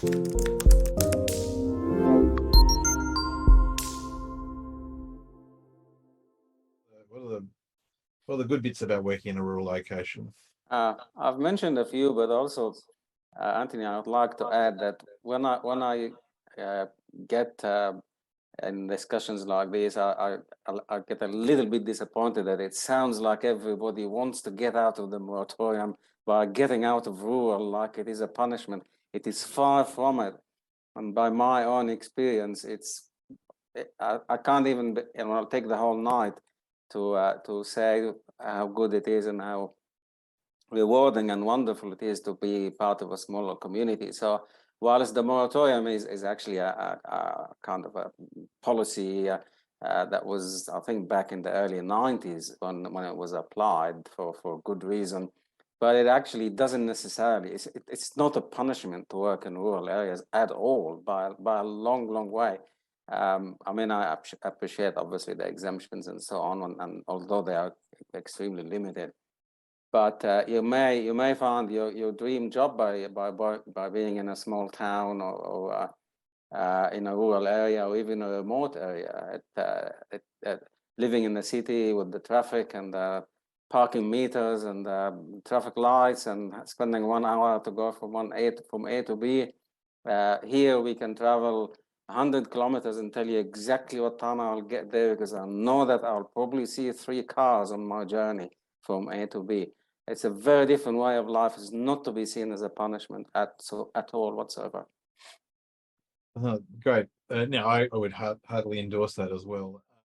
What are the good bits about working in a rural location? I've mentioned a few, but also, Anthony, I would like to add that when I get in discussions like this, I get a little bit disappointed that it sounds like everybody wants to get out of the moratorium by getting out of rural like it is a punishment. It is far from it. And by my own experience, I can't even, I'll take the whole night to say how good it is and how rewarding and wonderful it is to be part of a smaller community. So whilst the moratorium is actually a kind of a policy that was, I think, back in the early 90s when it was applied for good reason, but it actually doesn't necessarily, it's not a punishment to work in rural areas at all by a long way. I mean, I appreciate obviously the exemptions and so on, and although they are extremely limited, but you may find your dream job by being in a small town or in a rural area or even a remote area. Living in the city with the traffic and parking meters and traffic lights and spending 1 hour to go from A to B. Here we can travel 100 kilometers and tell you exactly what time I'll get there because I know that I'll probably see 3 cars on my journey from A to B. It's a very different way of life. It's not to be seen as a punishment at all whatsoever. Great. Now, I would heartily endorse that as well.